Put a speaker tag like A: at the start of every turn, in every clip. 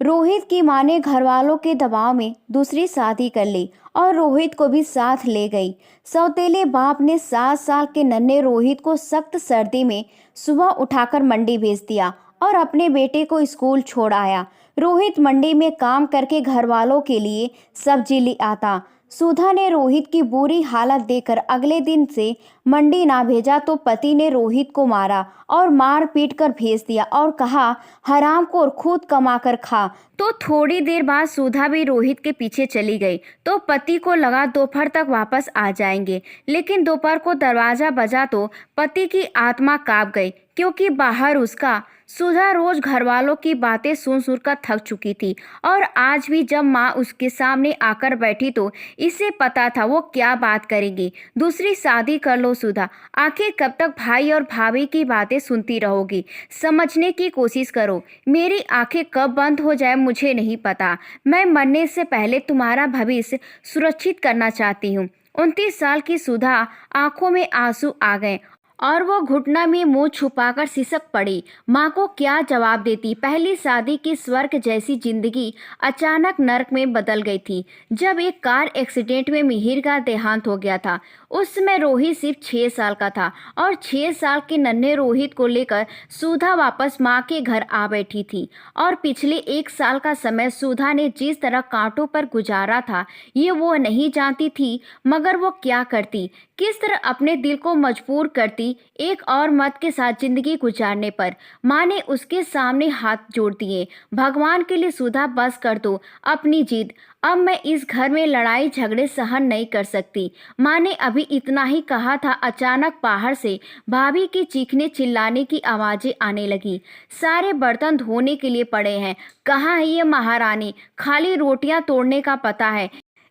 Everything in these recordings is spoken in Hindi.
A: रोहित की मां ने घर वालों के दबाव में दूसरी शादी कर ली और रोहित को भी साथ ले गई। सौतेले बाप ने 7 साल के नन्हे रोहित को सख्त सर्दी में सुबह उठाकर मंडी भेज दिया और अपने बेटे को स्कूल छोड़ आया। रोहित मंडी में काम करके घर वालों के लिए सब्जी ले आता। सुधा ने रोहित की बुरी हालत देखकर अगले दिन से मंडी ना भेजा तो पति ने रोहित को मारा और मार पीट कर भेज दिया और कहा, हराम को खुद कमा कर खा। तो थोड़ी देर बाद सुधा भी रोहित के पीछे चली गई तो पति को लगा दोपहर तक वापस आ जाएंगे, लेकिन दोपहर को दरवाजा बजा तो पति की आत्मा कांप गई क्योंकि बाहर उसका सुधा रोज घर वालों की बातें सुन कर थक चुकी थी और आज भी जब माँ उसके सामने आकर बैठी तो इसे पता था वो क्या बात करेगी। दूसरी शादी कर लो सुधा, आखिर कब तक भाई और भाभी की बातें सुनती रहोगी? समझने की कोशिश करो। मेरी आंखें कब बंद हो जाए मुझे नहीं पता। मैं मरने से पहले तुम्हारा भविष्य सुरक्षित करना चाहती हूँ। 29 साल की सुधा आंखों में आंसू आ गए और वो घुटना में मुंह छुपाकर सिसक पड़ी। माँ को क्या जवाब देती? पहली शादी की स्वर्ग जैसी जिंदगी अचानक नरक में बदल गई थी जब एक कार एक्सीडेंट में मिहिर का देहांत हो गया था। उस समय रोहित सिर्फ 6 साल का था और 6 साल के नन्हे रोहित को लेकर सुधा वापस माँ के घर आ बैठी थी। और पिछले 1 साल का समय सुधा ने जिस तरह कांटों पर गुजारा था ये वो नहीं जानती थी, मगर वो क्या करती, किस तरह अपने दिल को मजबूर करती एक और मर्द के साथ जिंदगी गुजारने पर। माँ ने उसके सामने हाथ जोड़ दिए। भगवान के लिए सुधा बस कर दो अपनी जिद, अब मैं इस घर में लड़ाई झगड़े सहन नहीं कर सकती। माँ ने अभी इतना ही कहा था, अचानक बाहर से भाभी की चीखने चिल्लाने की आवाजें आने लगी। सारे बर्तन धोने के लिए पड़े हैं। कहाँ है ये महारानी? खाली रोटियां तोड़ने का पता है।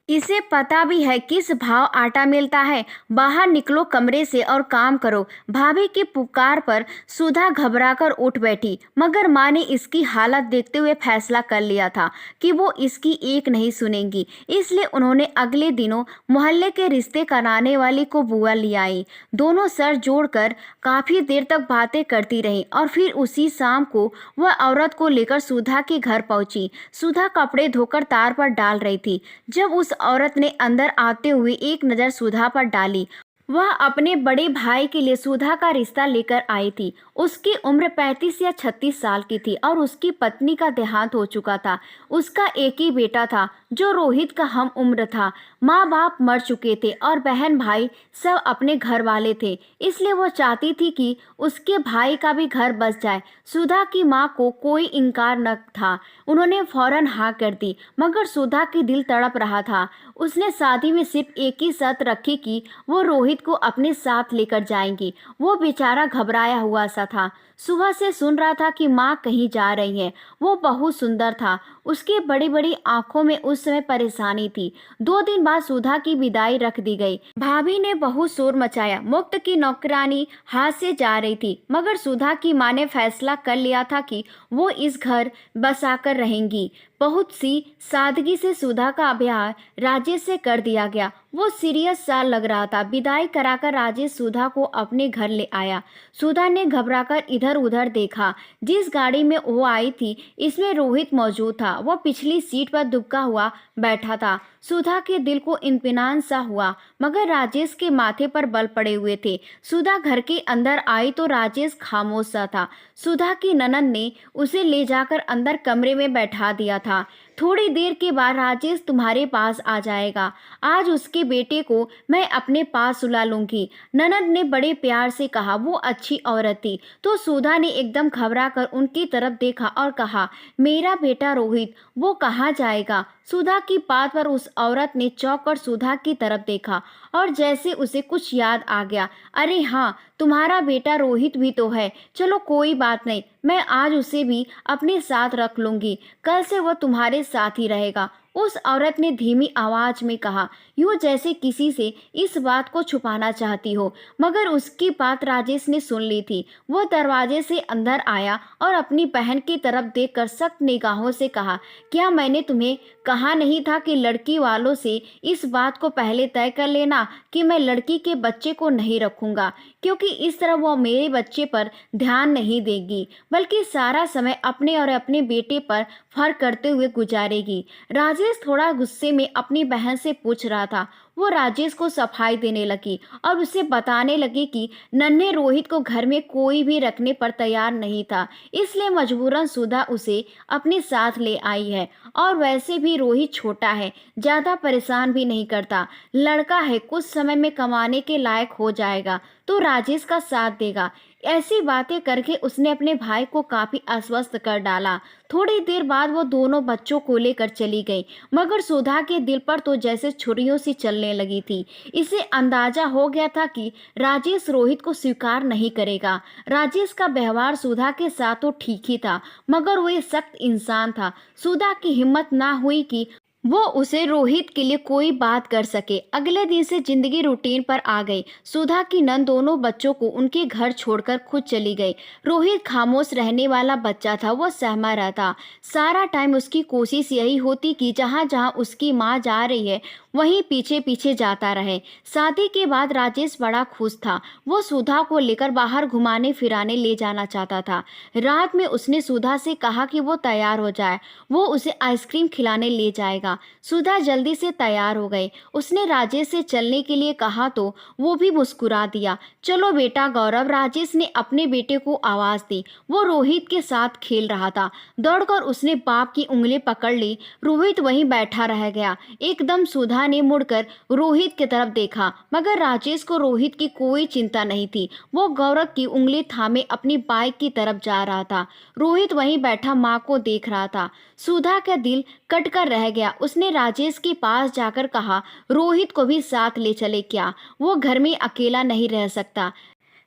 A: इसे पता भी है किस भाव आटा मिलता है। बाहर निकलो कमरे से और काम करो। भाभी की पुकार पर सुधा घबराकर उठ बैठी, मगर माँ ने इसकी हालत देखते हुए फैसला कर लिया था कि वो इसकी एक नहीं सुनेंगी। इसलिए उन्होंने अगले दिनों मोहल्ले के रिश्ते कराने वाली को बुआ ले आई। दोनों सर जोड़कर काफी देर तक बातें करती रही और फिर उसी शाम को वह औरत को लेकर सुधा के घर पहुंची। सुधा कपड़े धोकर तार पर डाल रही थी जब उस औरत ने अंदर आते हुए एक नजर सुधा पर डाली। वह अपने बड़े भाई के लिए सुधा का रिश्ता लेकर आई थी। उसकी उम्र 35 या 36 साल की थी और उसकी पत्नी का देहांत हो चुका था। उसका एक ही बेटा था जो रोहित का हम उम्र था। माँ बाप मर चुके थे और बहन भाई सब अपने घर वाले थे, इसलिए वो चाहती थी कि उसके भाई का भी घर बस जाए। सुधा की माँ को कोई इनकार न था। उन्होंने फौरन हाँ कर दी, मगर सुधा की दिल तड़प रहा था। उसने शादी में सिर्फ एक ही शर्त रखी कि वो रोहित को अपने साथ लेकर जाएंगी। वो बेचारा घबराया हुआ सा था। सुबह से सुन रहा था कि माँ कहीं जा रही है। वो बहुत सुंदर था। उसकी बड़ी बड़ी आंखों में उस समय परेशानी थी। 2 दिन बाद सुधा की विदाई रख दी गई। भाभी ने बहुत शोर मचाया। मुफ्त की नौकरानी हाथ से जा रही थी, मगर सुधा की माँ ने फैसला कर लिया था कि वो इस घर बसाकर रहेंगी। बहुत सी सादगी से सुधा का ब्याह राजेश से कर दिया गया। वो सीरियस सा लग रहा था। विदाई कराकर राजेश सुधा को अपने घर ले आया। सुधा ने घबराकर इधर उधर देखा। जिस गाड़ी में वो आई थी इसमें रोहित मौजूद था। वो पिछली सीट पर दुबका हुआ बैठा था। सुधा के दिल को इत्मीनान सा हुआ, मगर राजेश के माथे पर बल पड़े हुए थे। सुधा घर के अंदर आई तो राजेश खामोश सा था। सुधा की ननद ने उसे ले जाकर अंदर कमरे में बैठा दिया था। थोड़ी देर के बाद राजेश तुम्हारे पास आ जाएगा। आज उसके बेटे को मैं अपने पास सुला लूंगी, ननद ने बड़े प्यार से कहा। वो अच्छी औरत थी। तो सुधा ने एकदम घबरा कर उनकी तरफ देखा और कहा, मेरा बेटा रोहित, वो कहाँ जाएगा? सुधा की बात पर उस औरत ने चौंक कर सुधा की तरफ देखा और जैसे उसे कुछ याद आ गया। अरे हाँ, तुम्हारा बेटा रोहित भी तो है। चलो कोई बात नहीं, मैं आज उसे भी अपने साथ रख लूंगी। कल से वो तुम्हारे साथ ही रहेगा। उस औरत ने धीमी आवाज में कहा, यूं जैसे किसी से इस बात को छुपाना चाहती हो। मगर उसकी बात राजेश ने सुन ली थी। वो दरवाजे से अंदर आया और अपनी बहन की तरफ देखकर सख्त निगाहों से कहा, क्या मैंने तुम्हें कहा नहीं था कि लड़की वालों से इस बात को पहले तय कर लेना कि मैं लड़की के बच्चे को नहीं रखूंगा, क्योंकि इस तरह वो मेरे बच्चे पर ध्यान नहीं देगी, बल्कि सारा समय अपने और अपने बेटे पर फर्क करते हुए गुजारेगी। राजेश थोड़ा गुस्से में अपनी बहन से पूछ रहा था। वो राजेश को सफाई देने लगी और उसे बताने लगी कि नन्हे रोहित को घर में कोई भी रखने पर तैयार नहीं था, इसलिए मजबूरन सुधा उसे अपने साथ ले आई है। और वैसे भी रोहित छोटा है, ज्यादा परेशान भी नहीं करता, लड़का है, कुछ समय में कमाने के लायक हो जाएगा तो राजेश का साथ देगा। ऐसी बातें करके उसने अपने भाई को काफी आश्वस्त कर डाला। थोड़ी देर बाद वो दोनों बच्चों को लेकर चली गई, मगर सुधा के दिल पर तो जैसे छुरियों सी चलने लगी थी। इसे अंदाजा हो गया था कि राजेश रोहित को स्वीकार नहीं करेगा। राजेश का व्यवहार सुधा के साथ तो ठीक ही था, मगर वो एक सख्त इंसान था। सुधा की हिम्मत ना हुई कि वो उसे रोहित के लिए कोई बात कर सके। अगले दिन से जिंदगी रूटीन पर आ गई। सुधा की नंद दोनों बच्चों को उनके घर छोड़कर खुद चली गई। रोहित खामोश रहने वाला बच्चा था, वो सहमा रहता। सारा टाइम उसकी कोशिश यही होती कि जहाँ जहाँ उसकी माँ जा रही है वहीं पीछे पीछे जाता रहे। शादी के बाद राजेश बड़ा खुश था। वो सुधा को लेकर बाहर घुमाने फिराने ले जाना चाहता था। रात में उसने सुधा से कहा कि वो तैयार हो जाए, वो उसे आइसक्रीम खिलाने ले जाएगा। सुधा जल्दी से तैयार हो गई। उसने राजेश से चलने के लिए कहा तो वो भी मुस्कुरा दिया। चलो बेटा गौरव, राजेश ने अपने बेटे को आवाज दी। वो रोहित के साथ खेल रहा था। दौड़कर उसने बाप की उंगली पकड़ ली। रोहित वहीं बैठा रह गया। एकदम सुधा ने मुड़कर रोहित की तरफ देखा, मगर राजेश को रोहित की कोई चिंता नहीं थी। वो गौरव की उंगली थामे अपनी बाइक की तरफ जा रहा था। रोहित वहीं बैठा माँ को देख रहा था। सुधा का दिल कट कर रह गया। उसने राजेश के पास जाकर कहा, रोहित को भी साथ ले चले क्या, वो घर में अकेला नहीं रह सकता।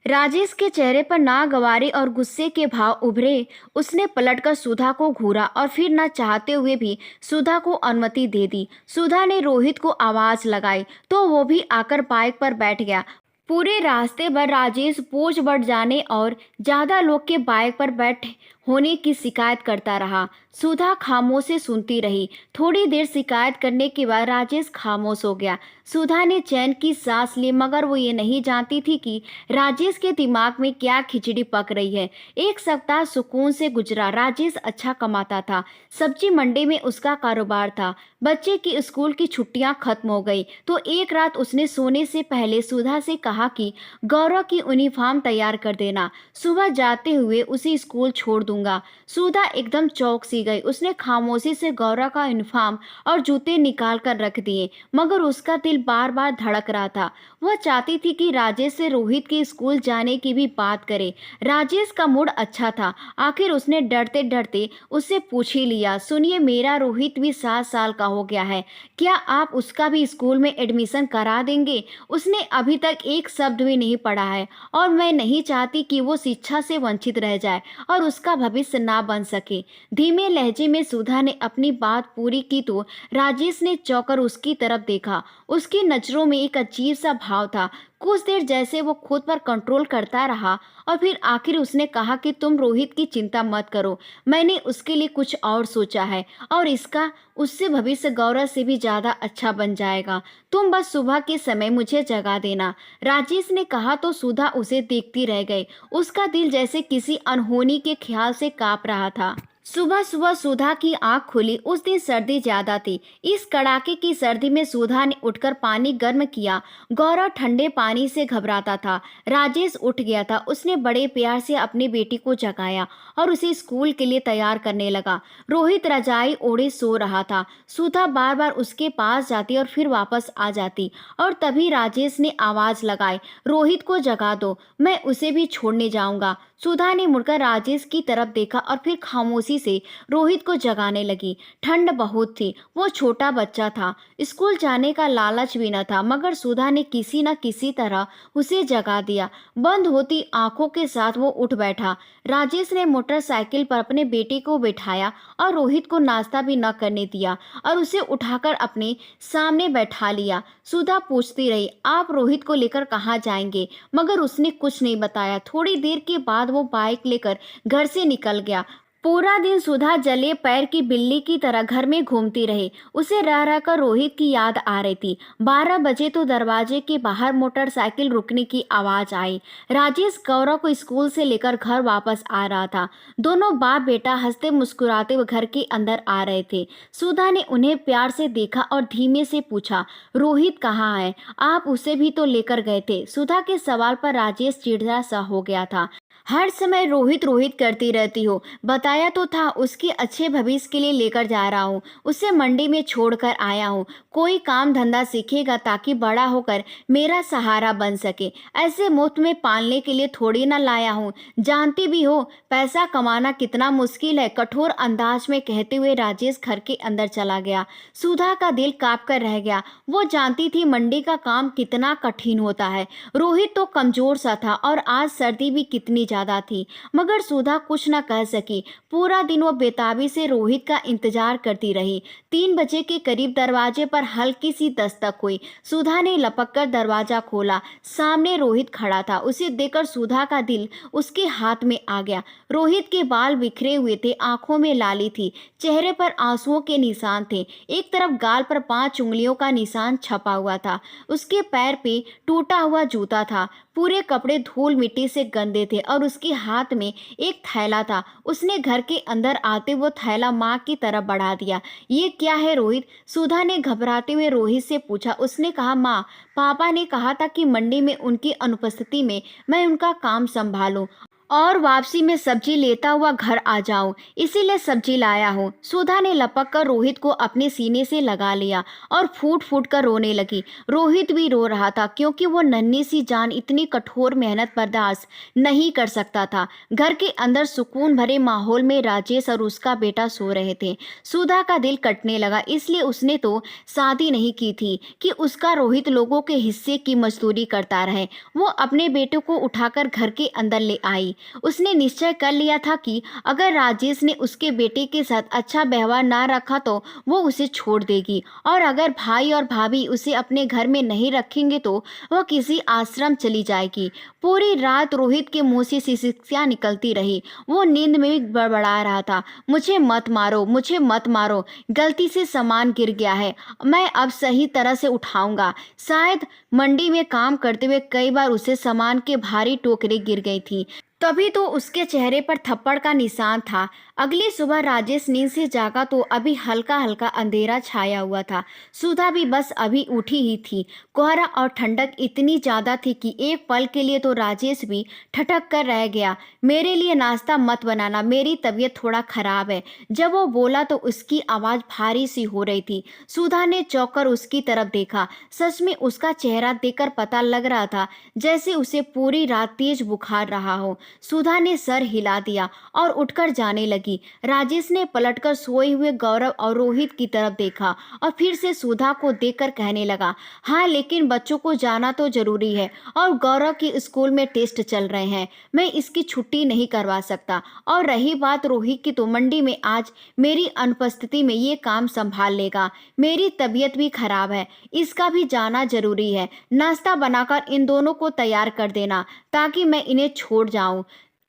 A: राजेश के चेहरे पर नागवारी और गुस्से के भाव उभरे। उसने पलटकर सुधा को घूरा और फिर न चाहते हुए भी सुधा को अनुमति दे दी। सुधा ने रोहित को आवाज लगाई तो वो भी आकर बाइक पर बैठ गया। पूरे रास्ते भर राजेश बोझ बढ़ जाने और ज्यादा लोग के बाइक पर बैठ होने की शिकायत करता रहा। सुधा खामोश से सुनती रही। थोड़ी देर शिकायत करने के बाद राजेश खामोश हो गया। सुधा ने चैन की सांस ली, मगर वो ये नहीं जानती थी कि राजेश के दिमाग में क्या खिचड़ी पक रही है। एक सप्ताह सुकून से गुजरा। राजेश अच्छा कमाता था। सब्जी मंडी में उसका कारोबार था। बच्चे की स्कूल की छुट्टियां खत्म हो गई तो एक रात उसने सोने से पहले सुधा से कहा कि गौरव की यूनिफॉर्म तैयार कर देना, सुबह जाते हुए उसे स्कूल छोड़ दूंगा। सुधा एकदम चौंक सी गई। उसने खामोशी से गौरव का यूनिफॉर्म और जूते निकाल कर रख दिए, मगर उसका दिल बार बार धड़क रहा था। वह चाहती थी कि राजेश से रोहित के स्कूल जाने की भी बात करे। राजेश का मूड अच्छा था। आखिर उसने डरते डरते उससे पूछ ही लिया, सुनिए, मेरा रोहित भी 7 साल का हो गया है, क्या आप उसका भी स्कूल में एडमिशन करा देंगे? उसने अभी तक एक शब्द भी नहीं पढ़ा है और मैं नहीं चाहती कि वो शिक्षा से वंचित रह जाए और उसका भविष्य ना बन सके। धीमे लहजे में सुधा ने अपनी बात पूरी की तो राजेश ने चौंकर उसकी तरफ देखा। उसकी नजरों में एक अजीब सा भाव था। कुछ देर जैसे वो खुद पर कंट्रोल करता रहा और फिर आखिर उसने कहा कि तुम रोहित की चिंता मत करो, मैंने उसके लिए कुछ और सोचा है और इसका उससे भविष्य गौरव से भी ज्यादा अच्छा बन जाएगा। तुम बस सुबह के समय मुझे जगा देना। राजेश ने कहा तो सुधा उसे देखती रह गई। उसका दिल जैसे किसी अनहोनी के ख्याल से कांप रहा था। सुबह सुबह सुधा की आंख खुली। उस दिन सर्दी ज्यादा थी। इस कड़ाके की सर्दी में सुधा ने उठकर पानी गर्म किया। गौरव ठंडे पानी से घबराता था। राजेश उठ गया था। उसने बड़े प्यार से अपनी बेटी को जगाया और उसे स्कूल के लिए तैयार करने लगा। रोहित रजाई ओढ़े सो रहा था। सुधा बार बार उसके पास जाती और फिर वापस आ जाती और तभी राजेश ने आवाज लगाई, रोहित को जगा दो, मैं उसे भी छोड़ने जाऊंगा। सुधा ने मुड़कर राजेश की तरफ देखा और फिर खामोशी से रोहित को जगाने लगी। ठंड बहुत थी। वो छोटा बच्चा था। स्कूल जाने का लालच भी न था, मगर सुधा ने किसी न किसी तरह उसे जगा दिया। बंद होती आंखों के साथ वो उठ बैठा। राजेश ने मोटरसाइकिल पर अपने बेटे को बिठाया और रोहित को नाश्ता भी न करने दिया और उसे उठाकर अपने सामने बैठा लिया। सुधा पूछती रही, आप रोहित को लेकर कहाँ जाएंगे? मगर उसने कुछ नहीं बताया। थोड़ी देर के बाद वो बाइक लेकर घर से निकल गया। पूरा दिन सुधा जले पैर की बिल्ली की तरह घर में घूमती रही। उसे रह रह कर रोहित की याद आ रही थी। 12 बजे तो दरवाजे के बाहर मोटरसाइकिल रुकने की आवाज आई। राजेश गौरव को स्कूल से लेकर घर वापस आ रहा था। दोनों बाप बेटा हंसते मुस्कुराते हुए घर के अंदर आ रहे थे। सुधा ने उन्हें प्यार से देखा और धीमे से पूछा, रोहित कहाँ है? आप उसे भी तो लेकर गए थे। सुधा के सवाल पर राजेश चिड़चिड़ा सा हो गया था। हर समय रोहित रोहित करती रहती हो, बताया तो था उसके अच्छे भविष्य के लिए लेकर जा रहा हूँ। उसे मंडी में छोड़कर आया हूँ। कोई काम धंधा सीखेगा ताकि बड़ा होकर मेरा सहारा बन सके। ऐसे मुफ्त में पालने के लिए थोड़ी ना लाया हूँ। जानती भी हो पैसा कमाना कितना मुश्किल है, कठोर अंदाज में कहते हुए राजेश घर के अंदर चला गया। सुधा का दिल कांप कर रह गया। वो जानती थी मंडी का काम कितना कठिन होता है। रोहित तो कमजोर सा था और आज सर्दी भी कितनी ज्यादा थी, मगर सुधा कुछ न कह सकी। पूरा दिन वो बेताबी से रोहित का इंतजार करती रही। 3 बजे के करीब दरवाजे पर हल्की सी दस्तक हुई। सुधा ने लपक कर दरवाजा खोला। सामने रोहित खड़ा था। उसे देखकर सुधा का दिल उसके हाथ में आ गया। रोहित के बाल बिखरे हुए थे, आंखों में लाली थी, चेहरे पर आंसुओं के निशान थे। एक तरफ गाल पर 5 उंगलियों का निशान छपा हुआ था। उसके पैर पे टूटा हुआ जूता था। पूरे कपड़े धूल मिट्टी से गंदे थे और उसके हाथ में एक थैला था। उसने घर के अंदर आते वो थैला माँ की तरफ बढ़ा दिया। ये क्या है रोहित? सुधा ने घबराते हुए रोहित से पूछा। उसने कहा, माँ, पापा ने कहा था कि मंडी में उनकी अनुपस्थिति में मैं उनका काम संभालूं और वापसी में सब्जी लेता हुआ घर आ जाऊं, इसीलिए सब्जी लाया हूँ। सुधा ने लपक कर रोहित को अपने सीने से लगा लिया और फूट फूट कर रोने लगी। रोहित भी रो रहा था क्योंकि वो नन्ही सी जान इतनी कठोर मेहनत बर्दाश्त नहीं कर सकता था। घर के अंदर सुकून भरे माहौल में राजेश और उसका बेटा सो रहे थे। सुधा का दिल कटने लगा, इसलिए उसने तो शादी नहीं की थी कि उसका रोहित लोगों के हिस्से की मजदूरी करता रहे। वो अपने बेटे को उठाकर घर के अंदर ले आई। उसने निश्चय कर लिया था कि अगर राजेश ने उसके बेटे के साथ अच्छा व्यवहार ना रखा तो वो उसे छोड़ देगी, और अगर भाई और भाभी उसे अपने घर में नहीं रखेंगे तो वह किसी आश्रम चली जाएगी। पूरी रात रोहित के मुंह से सिसकियां निकलती रही। वो नींद में भी बड़बड़ा रहा था, मुझे मत मारो, मुझे मत मारो, गलती से सामान गिर गया है, मैं अब सही तरह से उठाऊंगा। शायद मंडी में काम करते हुए कई बार उसे सामान के भारी टोकरे गिर गई थी, तभी तो उसके चेहरे पर थप्पड़ का निशान था। अगली सुबह राजेश नींद से जागा तो अभी हल्का हल्का अंधेरा छाया हुआ था। सुधा भी बस अभी उठी ही थी। कोहरा और ठंडक इतनी ज्यादा थी कि एक पल के लिए तो राजेश भी ठठक कर रह गया। मेरे लिए नाश्ता मत बनाना, मेरी तबीयत थोड़ा खराब है। जब वो बोला तो उसकी आवाज भारी सी हो रही थी। सुधा ने चौंक कर उसकी तरफ देखा। सच में उसका चेहरा देखकर पता लग रहा था जैसे उसे पूरी रात तेज बुखार रहा हो। सुधा ने सर हिला दिया और उठकर जाने लगी। राजेश ने पलटकर सोए हुए गौरव और रोहित की तरफ देखा और फिर से सुधा को देखकर कहने लगा, हाँ, लेकिन बच्चों को जाना तो जरूरी है और गौरव के स्कूल में टेस्ट चल रहे हैं, मैं इसकी छुट्टी नहीं करवा सकता। और रही बात रोहित की, तो मंडी में आज मेरी अनुपस्थिति में ये काम संभाल लेगा। मेरी तबीयत भी खराब है, इसका भी जाना जरूरी है। नाश्ता बनाकर इन दोनों को तैयार कर देना ताकि मैं इन्हें छोड़ जाऊं।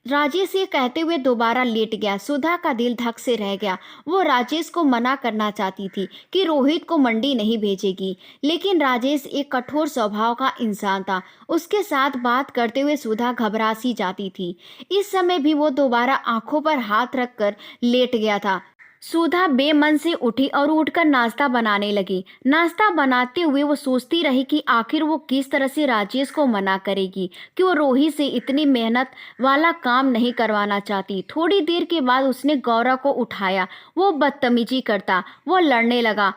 A: राजेश ये कहते हुए दोबारा लेट गया। सुधा का दिल धक से रह गया। वो राजेश को मना करना चाहती थी कि रोहित को मंडी नहीं भेजेगी, लेकिन राजेश एक कठोर स्वभाव का इंसान था। उसके साथ बात करते हुए सुधा घबरा सी जाती थी। इस समय भी वो दोबारा आंखों पर हाथ रखकर लेट गया था। सुधा बेमन से उठी और उठकर नाश्ता बनाने लगी। नाश्ता बनाते हुए वो सोचती रही कि आखिर वो किस तरह से राजेश को मना करेगी कि वो रोहित से इतनी मेहनत वाला काम नहीं करवाना चाहती। थोड़ी देर के बाद उसने गौरव को उठाया। वो बदतमीजी करता, वो लड़ने लगा,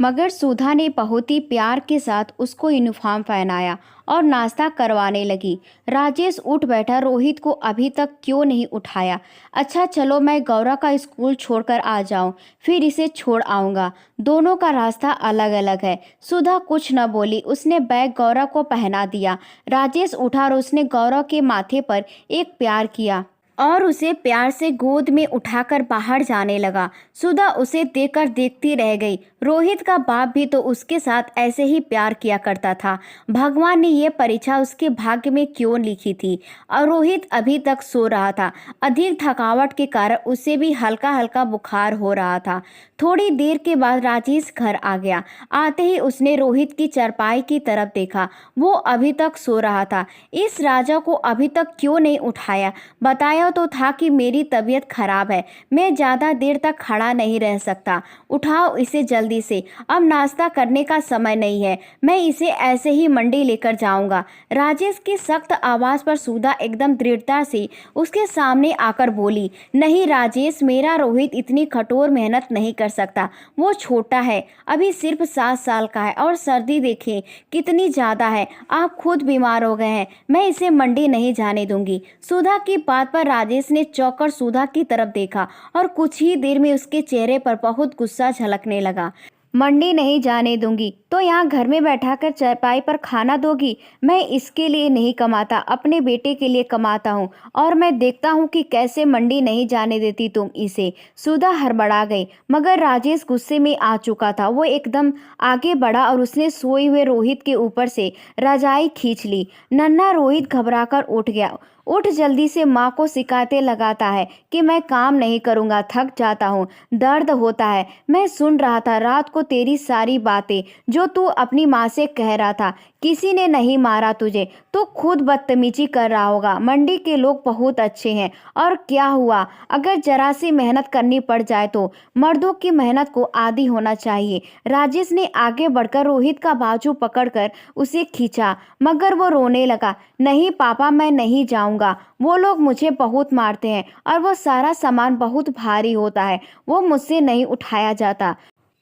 A: मगर सुधा ने बहुत ही प्यार के साथ उसको यूनिफॉर्म पहनाया और नाश्ता करवाने लगी। राजेश उठ बैठा, रोहित को अभी तक क्यों नहीं उठाया? अच्छा चलो मैं गौरव का स्कूल छोड़कर आ जाऊं, फिर इसे छोड़ आऊँगा। दोनों का रास्ता अलग अलग है। सुधा कुछ न बोली। उसने बैग गौरव को पहना दिया। राजेश उठा और उसने गौरव के माथे पर एक प्यार किया और उसे प्यार से गोद में उठाकर बाहर जाने लगा। सुधा उसे देखकर देखती रह गई। रोहित का बाप भी तो उसके साथ ऐसे ही प्यार किया करता था। भगवान ने ये परीक्षा उसके भाग्य में क्यों लिखी थी? और रोहित अभी तक सो रहा था। अधिक थकावट के कारण उसे भी हल्का हल्का बुखार हो रहा था। थोड़ी देर के बाद राजेश घर आ गया। आते ही उसने रोहित की चारपाई की तरफ देखा। वो अभी तक सो रहा था। इस राजा को अभी तक क्यों नहीं उठाया? बताया तो था कि मेरी तबीयत खराब है, मैं ज़्यादा देर तक खड़ा नहीं रह सकता। उठाओ इसे जल्दी से, अब नाश्ता करने का समय नहीं है, मैं इसे ऐसे ही मंडी लेकर जाऊंगा। राजेश की सख्त आवाज़ पर सुधा एकदम दृढ़ता से उसके सामने आकर बोली, नहीं राजेश, मेरा रोहित इतनी कठोर मेहनत नहीं कर सकता। वो छोटा है, अभी सिर्फ 7 साल का है, और सर्दी देखें कितनी ज़्यादा है, आप खुद बीमार हो गए हैं, मैं इसे मंडी नहीं जाने दूंगी। सुधा की बात पर राजेश ने चौंक कर सुधा की तरफ देखा और कुछ ही देर में उसके चेहरे पर बहुत गुस्सा झलकने लगा। मंडी नहीं जाने दूंगी तो यहाँ घर में बैठाकर चारपाई पर खाना दोगी? मैं इसके लिए नहीं कमाता, अपने बेटे के लिए कमाता हूँ, और मैं देखता हूँ कि कैसे मंडी नहीं जाने देती तुम इसे। सुधा हड़बड़ा गई, मगर राजेश गुस्से में आ चुका था। वो एकदम आगे बढ़ा और उसने सोए हुए रोहित के ऊपर से रजाई खींच ली। नन्हा रोहित घबराकर उठ गया। उठ जल्दी से, माँ को शिकायतें लगाता है कि मैं काम नहीं करूँगा, थक जाता हूँ, दर्द होता है। मैं सुन रहा था रात को तेरी सारी बातें जो तू अपनी माँ से कह रहा था। किसी ने नहीं मारा तुझे, तो खुद बदतमीजी कर रहा होगा। मंडी के लोग बहुत अच्छे हैं, और क्या हुआ अगर जरा सी मेहनत करनी पड़ जाए तो? मर्दों की मेहनत को आदी होना चाहिए। राजेश ने आगे बढ़कर रोहित का बाजू पकड़कर उसे खींचा, मगर वो रोने लगा। नहीं पापा, मैं नहीं जाऊंगा, वो लोग मुझे बहुत मारते हैं, और वो सारा सामान बहुत भारी होता है, वो मुझसे नहीं उठाया जाता।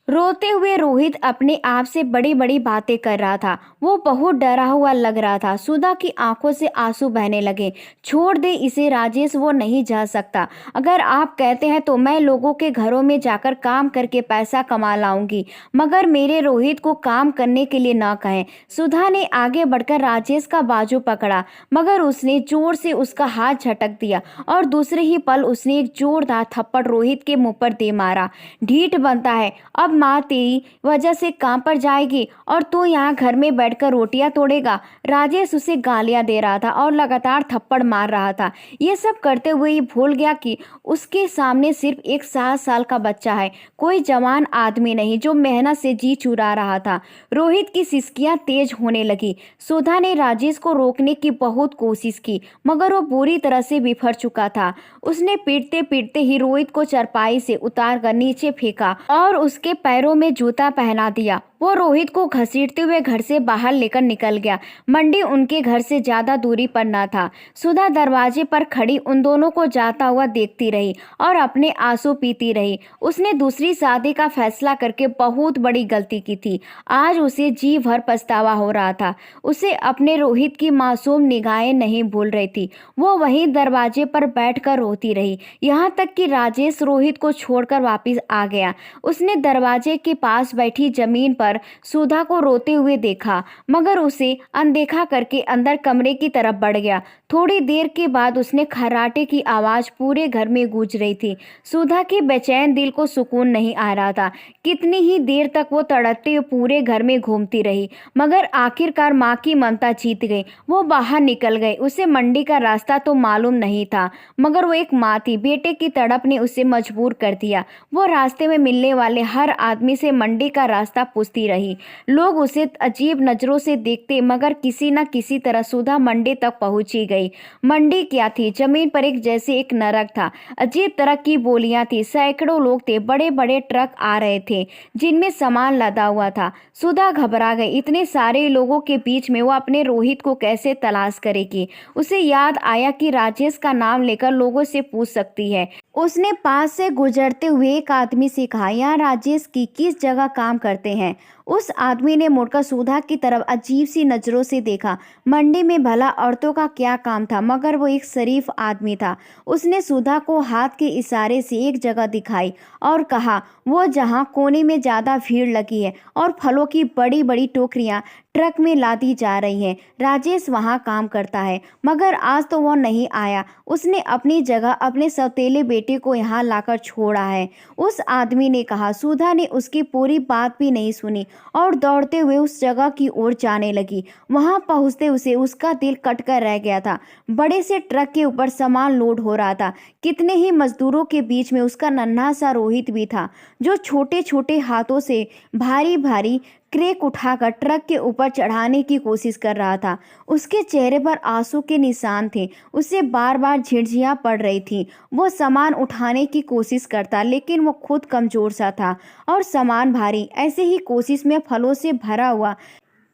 A: रोते हुए रोहित अपने आप से बड़ी बड़ी बातें कर रहा था। वो बहुत डरा हुआ लग रहा था। सुधा की आंखों से आंसू बहने लगे। छोड़ दे इसे राजेश, वो नहीं जा सकता। अगर आप कहते हैं तो मैं लोगों के घरों में जाकर काम करके पैसा कमा लाऊंगी, मगर मेरे रोहित को काम करने के लिए ना कहें। सुधा ने आगे बढ़कर राजेश का बाजू पकड़ा, मगर उसने जोर से उसका हाथ झटक दिया, और दूसरे ही पल उसने एक जोरदार थप्पड़ रोहित के मुंह पर दे मारा। ढीठ बनता है, अब माँ तेरी वजह से काम पर जाएगी और तू यहाँ घर में बैठकर रोटियां तोड़ेगा। राजेश उसे गालियां दे रहा था और लगातार थप्पड़ मार रहा था। ये सब करते हुए ये भूल गया कि उसके सामने सिर्फ एक 7 साल का बच्चा है, कोई जवान आदमी नहीं जो मेहनत से जी चुरा रहा था। रोहित की सिसकियां तेज होने लगी। सुधा ने राजेश को रोकने की बहुत कोशिश की, मगर वो बुरी तरह से बिफर चुका था। उसने पीटते पीटते ही रोहित को चारपाई से उतार कर नीचे फेंका और उसके पैरों में जूता पहना दिया। वो रोहित को घसीटते हुए घर से बाहर लेकर निकल गया। मंडी उनके घर से ज्यादा दूरी पर न था। सुधा दरवाजे पर खड़ी उन दोनों को जाता हुआ देखती रही और अपने आंसू पीती रही। उसने दूसरी शादी का फैसला करके बहुत बड़ी गलती की थी। आज उसे जी भर पछतावा हो रहा था। उसे अपने रोहित की मासूम निगाहें नहीं भूल रही थी। वो वहीं दरवाजे पर बैठकर रोती रही, यहाँ तक कि राजेश रोहित को छोड़कर वापस आ गया। उसने दरवाजे के पास बैठी जमीन पर सुधा को रोते हुए देखा, मगर उसे अनदेखा करके अंदर कमरे की तरफ बढ़ गया। थोड़ी देर के बाद उसने खर्राटे की आवाज पूरे घर में गूंज रही थी। सुधा के बेचैन दिल को सुकून नहीं आ रहा था। कितनी ही देर तक वो तड़पते हुए पूरे घर में घूमती रही, मगर आखिरकार माँ की ममता जीत गई। वो बाहर निकल गई। उसे मंडी का रास्ता तो मालूम नहीं था, मगर वो एक माँ थी। बेटे की तड़प ने उसे मजबूर कर दिया। वो रास्ते में मिलने वाले हर आदमी से मंडी का रास्ता पूछती रही। लोग उसे अजीब नजरों से देखते, मगर किसी न किसी तरह सुधा मंडी तक पहुंची गई। मंडी क्या थी? जमीन पर एक जैसे एक नरक था। अजीब तरह की बोलियां थी। सैकड़ों लोग थे। बड़े बड़े ट्रक आ रहे थे जिनमें सामान लदा हुआ था। सुधा घबरा गई। इतने सारे लोगों के बीच में वो अपने रोहित को कैसे तलाश करेगी? उसे याद आया कि राजेश का नाम लेकर लोगों से पूछ सकती है। उसने पास से गुजरते हुए एक आदमी से कहा, यहाँ राजेश की किस जगह काम करते हैं? उस आदमी ने मुड़कर सुधा की तरफ अजीब सी नजरों से देखा। मंडी में भला औरतों का क्या काम था, मगर वो एक शरीफ आदमी था। उसने सुधा को हाथ के इशारे से एक जगह दिखाई और कहा, वो जहाँ कोने में ज्यादा भीड़ लगी है और फलों की बड़ी बड़ी टोकरियां ट्रक में लादी जा रही हैं। राजेश वहाँ काम करता है, मगर आज तो वो नहीं आया। उसने अपनी जगह अपने सौतेले बेटे को यहाँ लाकर छोड़ा है, उस आदमी ने कहा। सुधा ने उसकी पूरी बात भी नहीं सुनी और दौड़ते हुए उस जगह की ओर जाने लगी। वहां पहुंचते उसे उसका दिल कटकर रह गया था। बड़े से ट्रक के ऊपर सामान लोड हो रहा था। कितने ही मजदूरों के बीच में उसका नन्हा सा रोहित भी था, जो छोटे छोटे हाथों से भारी भारी क्रेक उठाकर ट्रक के ऊपर चढ़ाने की कोशिश कर रहा था। उसके चेहरे पर आंसू के निशान थे। उसे बार बार झिड़झियां पड़ रही थी। वो सामान उठाने की कोशिश करता, लेकिन वो खुद कमजोर सा था और सामान भारी। ऐसे ही कोशिश में फलों से भरा हुआ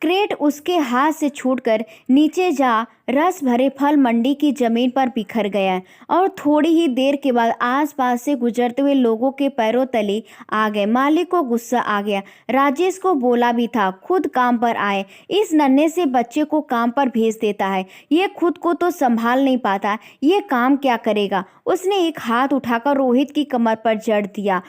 A: क्रेट उसके हाथ से छूटकर नीचे जा रस भरे फल मंडी की जमीन पर बिखर गया और थोड़ी ही देर के बाद आसपास से गुजरते हुए लोगों के पैरों तले आ गए। मालिक को गुस्सा आ गया। राजेश को बोला भी था खुद काम पर आए। इस नन्हे से बच्चे को काम पर भेज देता है, ये खुद को तो संभाल नहीं पाता, ये काम क्या करेगा। उसने एक हाथ उठाकर रोहित की कमर पर जड़ दिया।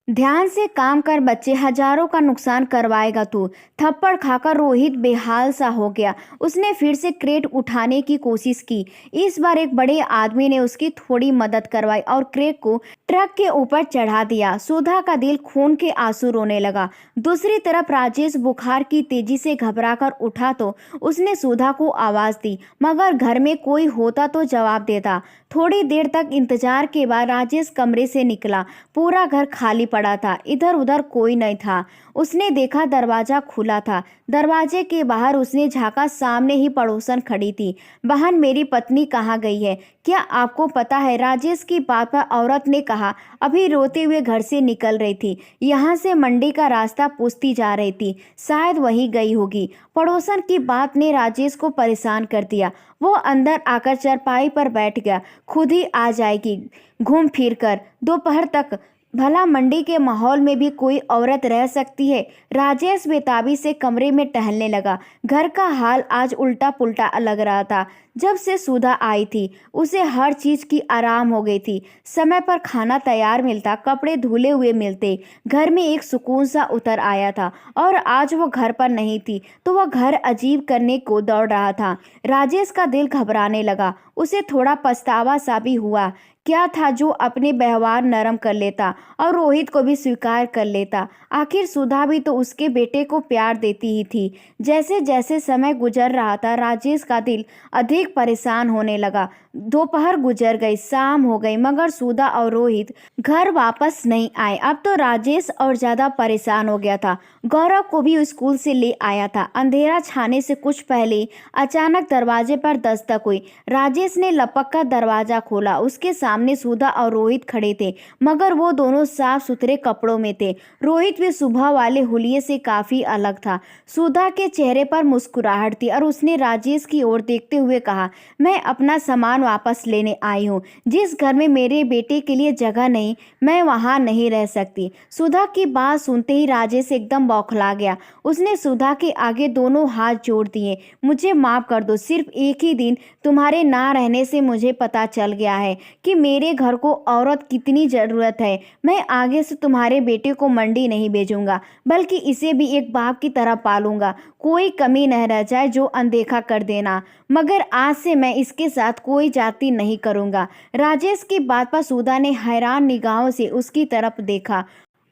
A: ध्यान से काम कर बच्चे, हजारों का नुकसान करवाएगा तू। थप्पड़ खाकर रोहित बेहाल सा हो गया। उसने फिर से क्रेट उठाने की कोशिश की। इस बार एक बड़े आदमी ने उसकी थोड़ी मदद करवाई और क्रेट को ट्रक के ऊपर चढ़ा दिया। सुधा का दिल खून के आंसू रोने लगा। दूसरी तरफ राजेश बुखार की तेजी से घबराकर उठा तो उसने सुधा को आवाज दी, मगर घर में कोई होता तो जवाब देता। थोड़ी देर तक इंतजार के बाद राजेश कमरे से निकला। पूरा घर खाली पड़ा था, इधर उधर कोई नहीं था। उसने देखा दरवाजा खुला था। दरवाजे के बाहर उसने झांका, सामने ही पड़ोसन खड़ी थी। बहन, मेरी पत्नी कहाँ गई है, क्या आपको पता है? राजेश की बात पर औरत ने कहा। अभी रोते हुए घर से निकल रही थी, यहाँ से मंडी का रास्ता पूछती जा रही थी, शायद वही गई होगी। पड़ोसन की बात ने राजेश को परेशान कर दिया। वो अंदर आकर चारपाई पर बैठ गया। खुद ही आ जाएगी घूम फिर कर दोपहर तक। भला मंडी के माहौल में भी कोई औरत रह सकती है? राजेश बेताबी से कमरे में टहलने लगा। घर का हाल आज उल्टा पुल्टा लग रहा था। जब से सुधा आई थी उसे हर चीज की आराम हो गई थी। समय पर खाना तैयार मिलता, कपड़े धुले हुए मिलते, घर में एक सुकून सा उतर आया था। और आज वो घर पर नहीं थी तो वह घर अजीब करने को दौड़ रहा था। राजेश का दिल घबराने लगा। उसे थोड़ा पछतावा सा भी हुआ। क्या था जो अपने व्यवहार नरम कर लेता और रोहित को भी स्वीकार कर लेता। आखिर सुधा भी तो उसके बेटे को प्यार देती ही थी। जैसे जैसे समय गुजर रहा था राजेश का दिल अधिक परेशान होने लगा। दोपहर गुजर गई, शाम हो गई, मगर सुधा और रोहित घर वापस नहीं आए। अब तो राजेश और ज्यादा परेशान हो गया था। गौरव को भी स्कूल से ले आया था। अंधेरा छाने से कुछ पहले अचानक दरवाजे पर दस्तक हुई। राजेश ने लपक कर दरवाजा खोला। उसके सामने सुधा और रोहित खड़े थे, मगर वो दोनों साफ सुथरे कपड़ों में थे। रोहित भी सुबह वाले हुलिये से काफी अलग था। सुधा के चेहरे पर मुस्कुराहट थी और उसने राजेश की ओर देखते हुए कहा, मैं अपना सामान वापस लेने आई हूँ। जिस घर में मेरे बेटे के लिए जगह नहीं, मैं वहां नहीं रह सकती। सुधा की बात सुनते ही राजेश एकदम बौखला गया। उसने सुधा के आगे दोनों हाथ जोड़ दिए। मुझे माफ कर दो, सिर्फ एक ही दिन तुम्हारे ना रहने से मुझे पता चल गया है कि मेरे घर को औरत कितनी जरूरत है। मैं आगे से तुम्हारे बेटे को मंडी नहीं भेजूंगा, बल्कि इसे भी एक बाप की तरह पालूंगा। कोई कमी न रह जाए जो अनदेखा कर देना, मगर आज से मैं इसके साथ कोई जाति नहीं करूंगा। राजेश की बात पर सुधा ने हैरान निगाहों से उसकी तरफ देखा।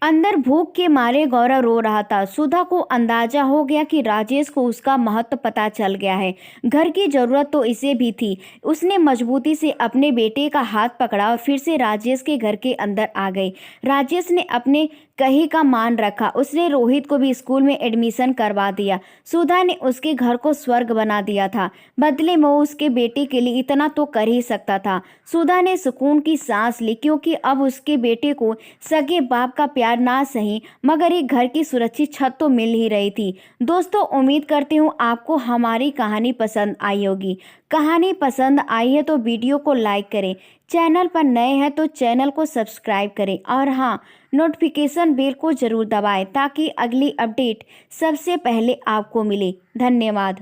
A: अंदर भूख के मारे गौरव रो रहा था। सुधा को अंदाजा हो गया कि राजेश को उसका महत्व पता चल गया है। घर की जरूरत तो इसे भी थी। उसने मजबूती से अपने बेटे का हाथ पकड़ा और फिर से राजेश के घर के अंदर आ गई। राजेश ने अपने कही का मान रखा। उसने रोहित को भी स्कूल में एडमिशन करवा दिया। सुधा ने उसके घर को स्वर्ग बना दिया था। बदले में वो उसके बेटे के लिए इतना तो कर ही सकता था। सुधा ने सुकून की सांस ली, क्योंकि अब उसके बेटे को सगे बाप का प्यार ना सही, मगर एक घर की सुरक्षित छत तो मिल ही रही थी। दोस्तों, उम्मीद करती हूँ आपको हमारी कहानी पसंद आई होगी। कहानी पसंद आई है तो वीडियो को लाइक करें, चैनल पर नए हैं तो चैनल को सब्सक्राइब करें और हाँ, नोटिफिकेशन बेल को जरूर दबाएं ताकि अगली अपडेट सबसे पहले आपको मिले। धन्यवाद।